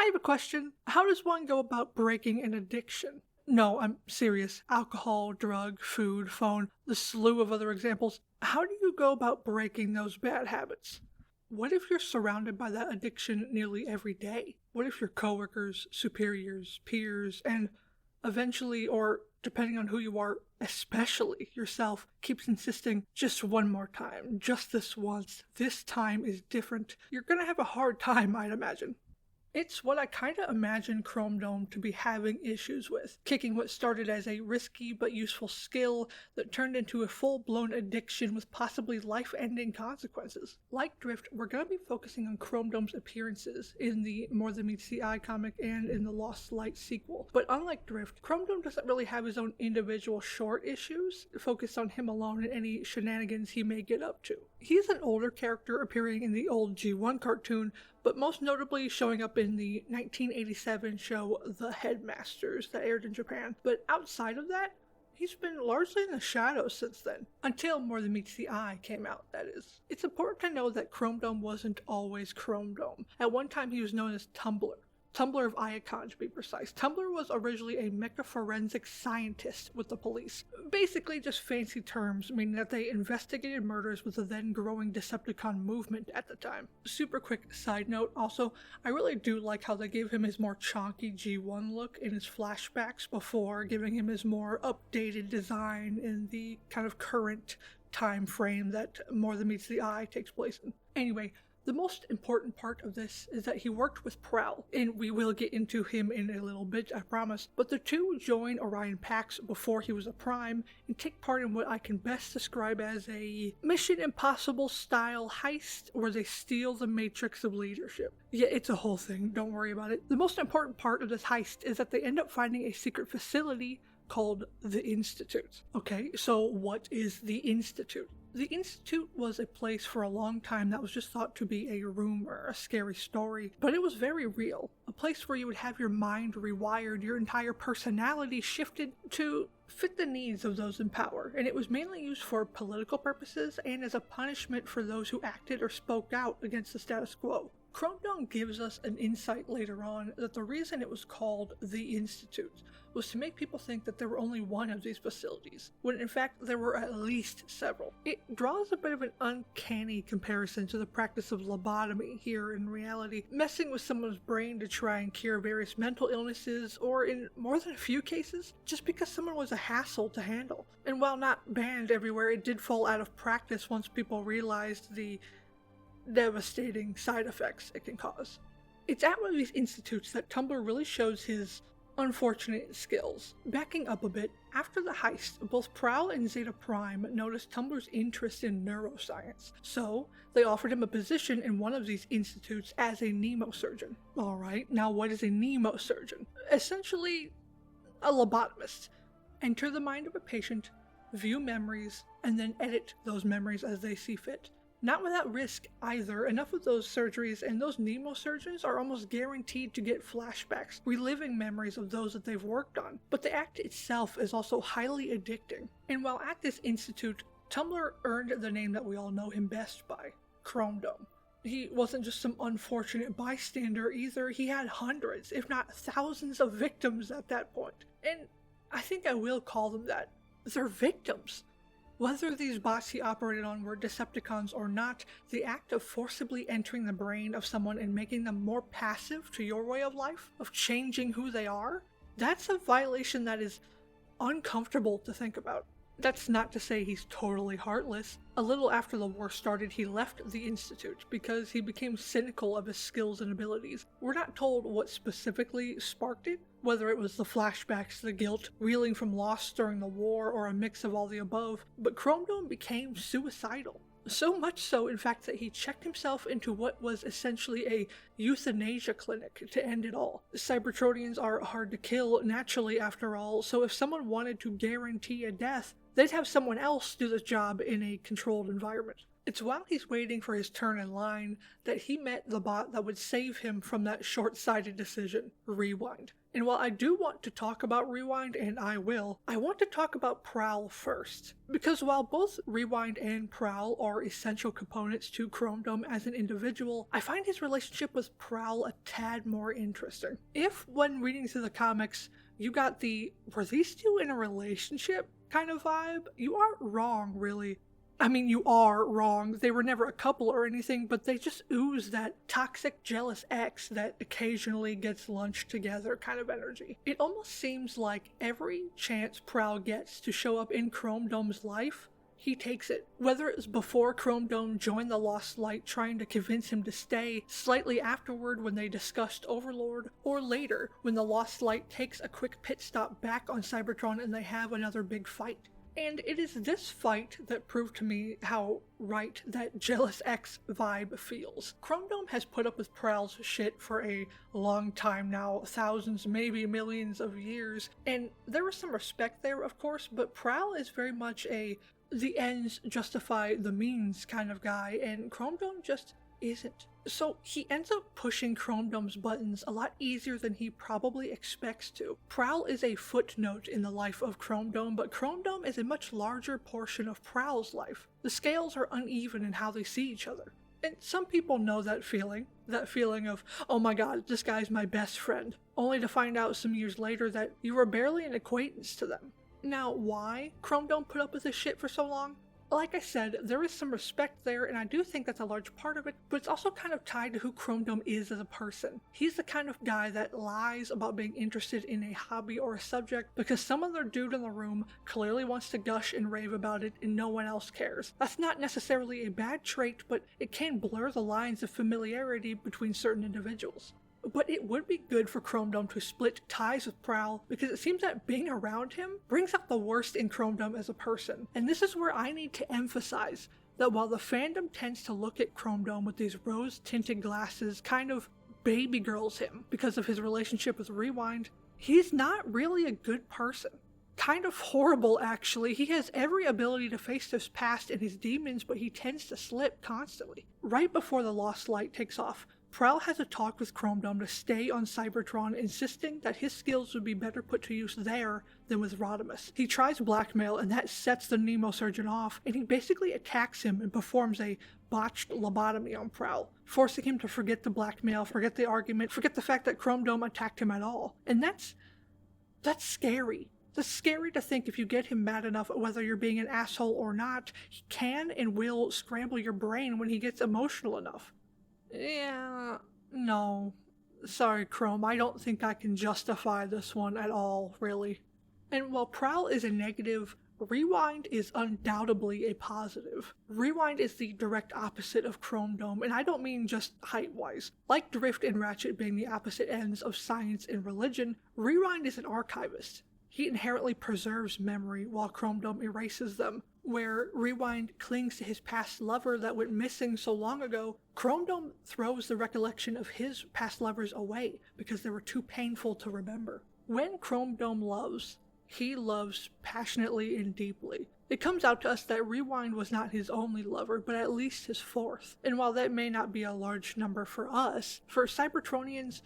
have a question. How does one go about breaking an addiction? No, I'm serious. Alcohol, drug, food, phone, the slew of other examples. How do you go about breaking those bad habits? What if you're surrounded by that addiction nearly every day? What if your coworkers, superiors, peers, and eventually, or depending on who you are, especially yourself, keeps insisting just one more time, just this once, this time is different? You're gonna have a hard time, I'd imagine. It's what I kinda imagine Chromedome to be having issues with, kicking what started as a risky but useful skill that turned into a full-blown addiction with possibly life-ending consequences. Like Drift, we're gonna be focusing on Chromedome's appearances in the More Than Meets the Eye comic and in the Lost Light sequel. But unlike Drift, Chromedome doesn't really have his own individual short issues focused on him alone and any shenanigans he may get up to. He's an older character appearing in the old G1 cartoon, but most notably showing up in the 1987 show The Headmasters that aired in Japan. But outside of that, he's been largely in the shadows since then, until More Than Meets the Eye came out, that is. It's important to know that Chromedome wasn't always Chromedome. At one time he was known as Tumbler of Iacon to be precise. Tumbler was originally a mecha forensic scientist with the police. Basically just fancy terms, meaning that they investigated murders with the then growing Decepticon movement at the time. Super quick side note also, I really do like how they gave him his more chonky G1 look in his flashbacks before giving him his more updated design in the kind of current time frame that More Than Meets the Eye takes place in. Anyway, the most important part of this is that he worked with Prowl, and we will get into him in a little bit, I promise, but the two join Orion Pax before he was a Prime and take part in what I can best describe as a Mission Impossible style heist where they steal the matrix of leadership. Yeah, it's a whole thing, don't worry about it. The most important part of this heist is that they end up finding a secret facility called the Institute. Okay, so what is the Institute? The Institute was a place for a long time that was just thought to be a rumor, a scary story, but it was very real. A place where you would have your mind rewired, your entire personality shifted to fit the needs of those in power, and it was mainly used for political purposes and as a punishment for those who acted or spoke out against the status quo. Chromedome gives us an insight later on that the reason it was called the Institute was to make people think that there were only one of these facilities, when in fact there were at least several. It draws a bit of an uncanny comparison to the practice of lobotomy here in reality, messing with someone's brain to try and cure various mental illnesses, or in more than a few cases, just because someone was a hassle to handle. And while not banned everywhere, it did fall out of practice once people realized the devastating side effects it can cause. It's at one of these institutes that Tumbler really shows his unfortunate skills. Backing up a bit, after the heist, both Prowl and Zeta Prime noticed Tumbler's interest in neuroscience, so they offered him a position in one of these institutes as a Mnemosurgeon. Alright, now what is a Mnemosurgeon? Essentially, a lobotomist. Enter the mind of a patient, view memories, and then edit those memories as they see fit. Not without risk either. Enough of those surgeries and those Mnemosurgeons are almost guaranteed to get flashbacks, reliving memories of those that they've worked on. But the act itself is also highly addicting. And while at this institute, Tumbler earned the name that we all know him best by, Chromedome. He wasn't just some unfortunate bystander either, he had hundreds, if not thousands of victims at that point. And I think I will call them that. They're victims. Whether these bots he operated on were Decepticons or not, the act of forcibly entering the brain of someone and making them more passive to your way of life, of changing who they are, that's a violation that is uncomfortable to think about. That's not to say he's totally heartless. A little after the war started, he left the Institute because he became cynical of his skills and abilities. We're not told what specifically sparked it, whether it was the flashbacks, the guilt, reeling from loss during the war, or a mix of all the above, but Chromedome became suicidal. So much so, in fact, that he checked himself into what was essentially a euthanasia clinic to end it all. Cybertronians are hard to kill naturally after all, so if someone wanted to guarantee a death, they'd have someone else do the job in a controlled environment. It's while he's waiting for his turn in line that he met the bot that would save him from that short-sighted decision, Rewind. And while I do want to talk about Rewind, and I will, I want to talk about Prowl first. Because while both Rewind and Prowl are essential components to Chromedome as an individual, I find his relationship with Prowl a tad more interesting. If, when reading through the comics, you got the "were these two in a relationship" kind of vibe, you aren't wrong, really. I mean, you are wrong. They were never a couple or anything, but they just ooze that toxic, jealous ex that occasionally gets lunch together kind of energy. It almost seems like every chance Prowl gets to show up in Chromedome's life, he takes it. Whether it was before Chromedome joined the Lost Light trying to convince him to stay, slightly afterward when they discussed Overlord, or later when the Lost Light takes a quick pit stop back on Cybertron and they have another big fight. And it is this fight that proved to me how right that jealous ex vibe feels. Chromedome has put up with Prowl's shit for a long time now, thousands, maybe millions of years, and there was some respect there, of course, but Prowl is very much a the ends justify the means kind of guy, and Chromedome just isn't. So he ends up pushing Chromedome's buttons a lot easier than he probably expects to. Prowl is a footnote in the life of Chromedome, but Chromedome is a much larger portion of Prowl's life. The scales are uneven in how they see each other. And some people know that feeling of, oh my god, this guy's my best friend, only to find out some years later that you were barely an acquaintance to them. Now, why Chromedome put up with this shit for so long? Like I said, there is some respect there, and I do think that's a large part of it, but it's also kind of tied to who Chromedome is as a person. He's the kind of guy that lies about being interested in a hobby or a subject because some other dude in the room clearly wants to gush and rave about it and no one else cares. That's not necessarily a bad trait, but it can blur the lines of familiarity between certain individuals. But it would be good for Chromedome to split ties with Prowl because it seems that being around him brings out the worst in Chromedome as a person. And this is where I need to emphasize that while the fandom tends to look at Chromedome with these rose-tinted glasses, kind of baby girls him because of his relationship with Rewind, he's not really a good person. Kind of horrible, actually. He has every ability to face his past and his demons, but he tends to slip constantly. Right before the Lost Light takes off, Prowl has a talk with Chromedome to stay on Cybertron, insisting that his skills would be better put to use there than with Rodimus. He tries blackmail, and that sets the Mnemosurgeon off, and he basically attacks him and performs a botched lobotomy on Prowl, forcing him to forget the blackmail, forget the argument, forget the fact that Chromedome attacked him at all. And that's scary. It's scary to think if you get him mad enough, whether you're being an asshole or not, he can and will scramble your brain when he gets emotional enough. Yeah, no. Sorry, Chrome, I don't think I can justify this one at all, really. And while Prowl is a negative, Rewind is undoubtedly a positive. Rewind is the direct opposite of Chromedome, and I don't mean just height-wise. Like Drift and Ratchet being the opposite ends of science and religion, Rewind is an archivist. He inherently preserves memory while Chromedome erases them. Where Rewind clings to his past lover that went missing so long ago, Chromedome throws the recollection of his past lovers away because they were too painful to remember. When Chromedome loves, he loves passionately and deeply. It comes out to us that Rewind was not his only lover, but at least his fourth. And while that may not be a large number for us, for Cybertronians,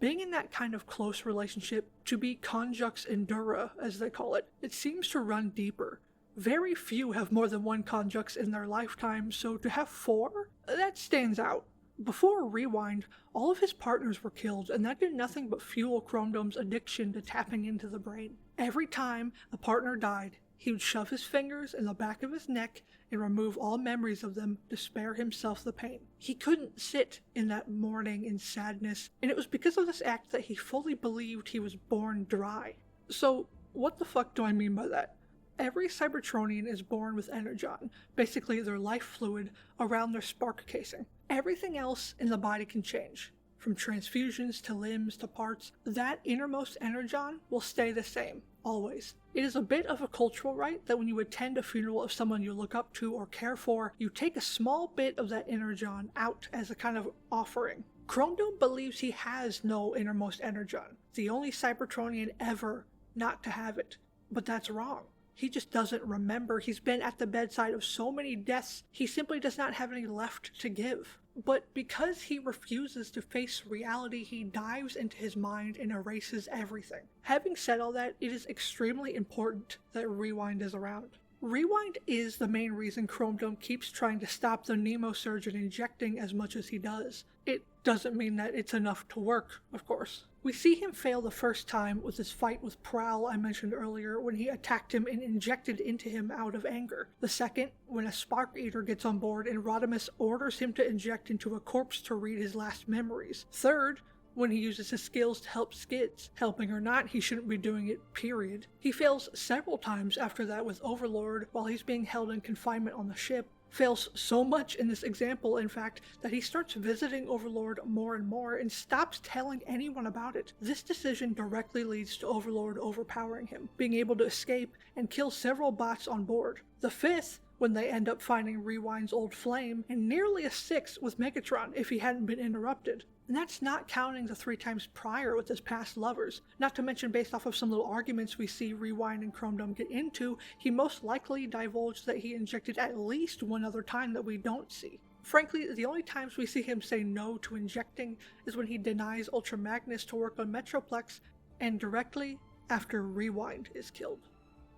being in that kind of close relationship, to be conjux endura, as they call it, it seems to run deeper. Very few have more than one conjux in their lifetime, so to have 4? That stands out. Before Rewind, all of his partners were killed, and that did nothing but fuel Chromedome's addiction to tapping into the brain. Every time a partner died, he would shove his fingers in the back of his neck and remove all memories of them to spare himself the pain. He couldn't sit in that mourning and sadness, and it was because of this act that he fully believed he was born dry. So, what the fuck do I mean by that? Every Cybertronian is born with energon, basically their life fluid, around their spark casing. Everything else in the body can change. From transfusions to limbs to parts, that innermost energon will stay the same, always. It is a bit of a cultural rite that when you attend a funeral of someone you look up to or care for, you take a small bit of that energon out as a kind of offering. Chromedome believes he has no innermost energon, the only Cybertronian ever not to have it. But that's wrong. He just doesn't remember. He's been at the bedside of so many deaths, he simply does not have any left to give. But because he refuses to face reality, he dives into his mind and erases everything. Having said all that, it is extremely important that Rewind is around. Rewind is the main reason Chromedome keeps trying to stop the Mnemosurgery injecting as much as he does. It doesn't mean that it's enough to work, of course. We see him fail the first time with his fight with Prowl I mentioned earlier, when he attacked him and injected into him out of anger. The second, when a Spark Eater gets on board and Rodimus orders him to inject into a corpse to read his last memories. Third, when he uses his skills to help Skids. Helping or not, he shouldn't be doing it, period. He fails several times after that with Overlord while he's being held in confinement on the ship. Fails so much in this example, in fact, that he starts visiting Overlord more and more and stops telling anyone about it. This decision directly leads to Overlord overpowering him, being able to escape and kill several bots on board. The fifth, when they end up finding Rewind's old flame, and nearly a sixth with Megatron if he hadn't been interrupted. And that's not counting the 3 times prior with his past lovers. Not to mention, based off of some little arguments we see Rewind and Chromedome get into, he most likely divulged that he injected at least one other time that we don't see. Frankly, the only times we see him say no to injecting is when he denies Ultra Magnus to work on Metroplex, and directly after Rewind is killed.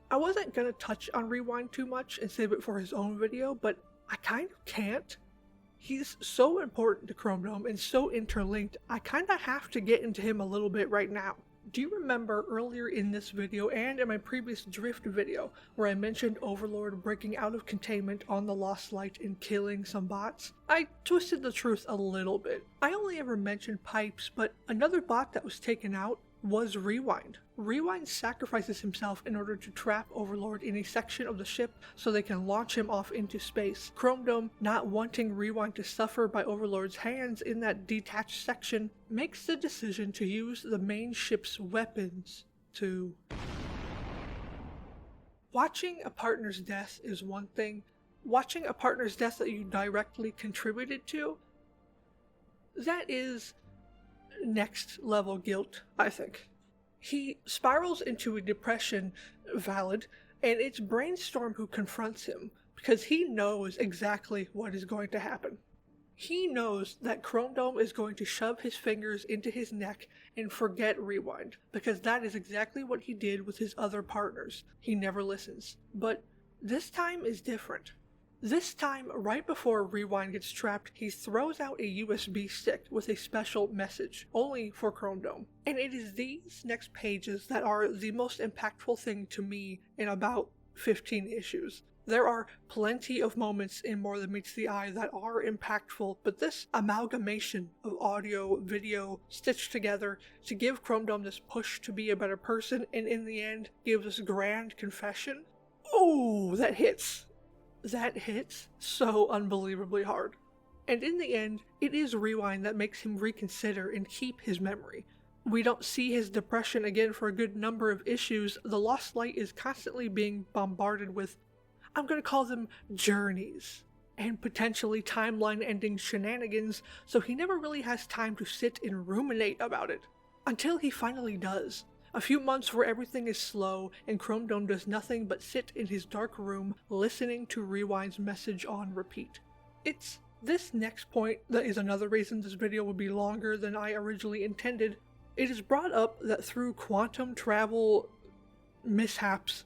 I wasn't gonna touch on Rewind too much and save it for his own video, but I kind of can't. He's so important to Chromedome and so interlinked, I kinda have to get into him a little bit right now. Do you remember earlier in this video and in my previous Drift video where I mentioned Overlord breaking out of containment on the Lost Light and killing some bots? I twisted the truth a little bit. I only ever mentioned Pipes, but another bot that was taken out was Rewind. Rewind sacrifices himself in order to trap Overlord in a section of the ship so they can launch him off into space. Chromedome, not wanting Rewind to suffer by Overlord's hands in that detached section, makes the decision to use the main ship's weapons to... Watching a partner's death is one thing. Watching a partner's death that you directly contributed to, that is next level guilt, I think. He spirals into a depression, valid, and it's Brainstorm who confronts him because he knows exactly what is going to happen. He knows that Chromedome is going to shove his fingers into his neck and forget Rewind, because that is exactly what he did with his other partners. He never listens. But this time is different. This time, right before Rewind gets trapped, he throws out a USB stick with a special message, only for Chromedome. And it is these next pages that are the most impactful thing to me in about 15 issues. There are plenty of moments in More Than Meets the Eye that are impactful, but this amalgamation of audio, video, stitched together to give Chromedome this push to be a better person, and in the end, give this grand confession. Oh, that hits. That hits so unbelievably hard. And in the end, it is Rewind that makes him reconsider and keep his memory. We don't see his depression again for a good number of issues. The Lost Light is constantly being bombarded with, I'm going to call them journeys, and potentially timeline-ending shenanigans, so he never really has time to sit and ruminate about it. Until he finally does. A few months where everything is slow and Chromedome does nothing but sit in his dark room listening to Rewind's message on repeat. It's this next point that is another reason this video will be longer than I originally intended. It is brought up that through quantum travel mishaps,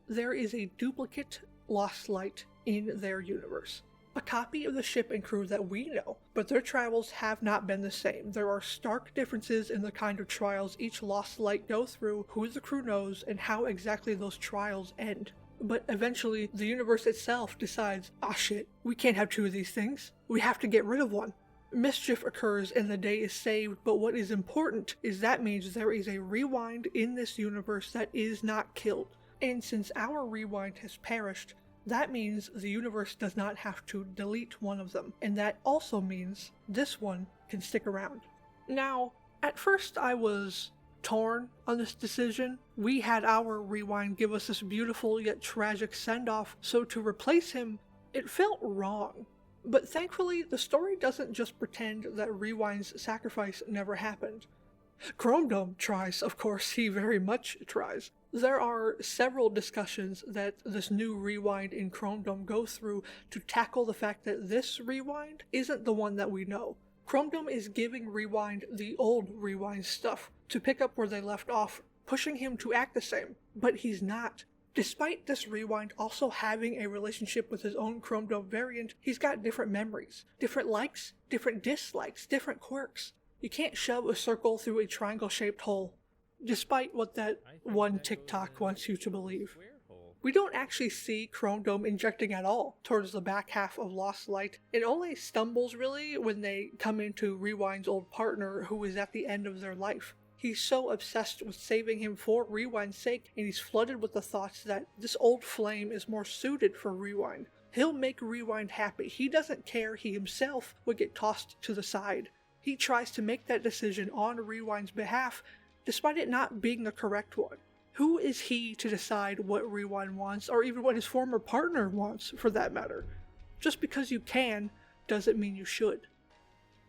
there is a duplicate Lost Light in their universe. A copy of the ship and crew that we know, but their travels have not been the same. There are stark differences in the kind of trials each Lost Light go through, who the crew knows, and how exactly those trials end. But eventually, the universe itself decides, ah shit, we can't have 2 of these things. We have to get rid of one. Mischief occurs and the day is saved, but what is important is that means there is a Rewind in this universe that is not killed. And since our Rewind has perished, that means the universe does not have to delete one of them, and that also means this one can stick around. Now, at first I was torn on this decision. We had our Rewind give us this beautiful yet tragic send-off, so to replace him, it felt wrong. But thankfully, the story doesn't just pretend that Rewind's sacrifice never happened. Chromedome tries, of course, he very much tries. There are several discussions that this new rewind in Chromedome go through to tackle the fact that this rewind isn't the one that we know. Chromedome is giving Rewind the old Rewind stuff to pick up where they left off, pushing him to act the same, but he's not. Despite this Rewind also having a relationship with his own Chromedome variant, he's got different memories, different likes, different dislikes, different quirks. You can't shove a circle through a triangle-shaped hole, despite what that one TikTok wants you to believe. We don't actually see Chromedome injecting at all towards the back half of Lost Light. It only stumbles really when they come into Rewind's old partner who is at the end of their life. He's so obsessed with saving him for Rewind's sake, and he's flooded with the thoughts that this old flame is more suited for Rewind. He'll make Rewind happy. He doesn't care he himself would get tossed to the side. He tries to make that decision on Rewind's behalf, despite it not being the correct one. Who is he to decide what Rewind wants, or even what his former partner wants, for that matter? Just because you can, doesn't mean you should.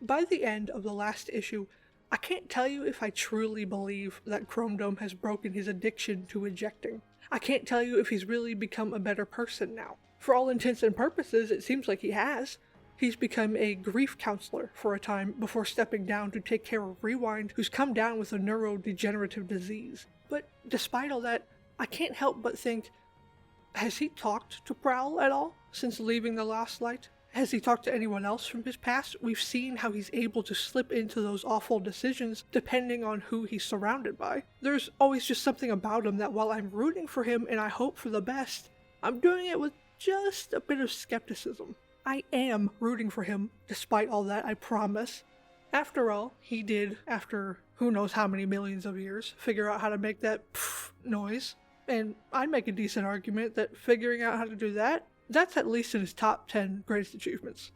By the end of the last issue, I can't tell you if I truly believe that Chromedome has broken his addiction to ejecting. I can't tell you if he's really become a better person now. For all intents and purposes, it seems like he has. He's become a grief counselor for a time before stepping down to take care of Rewind, who's come down with a neurodegenerative disease. But despite all that, I can't help but think, has he talked to Prowl at all since leaving the Lost Light? Has he talked to anyone else from his past? We've seen how he's able to slip into those awful decisions depending on who he's surrounded by. There's always just something about him that while I'm rooting for him and I hope for the best, I'm doing it with just a bit of skepticism. I am rooting for him despite all that, I promise. After all, he did, after who knows how many millions of years, figure out how to make that pfft noise. And I'd make a decent argument that figuring out how to do that, that's at least in his top 10 greatest achievements.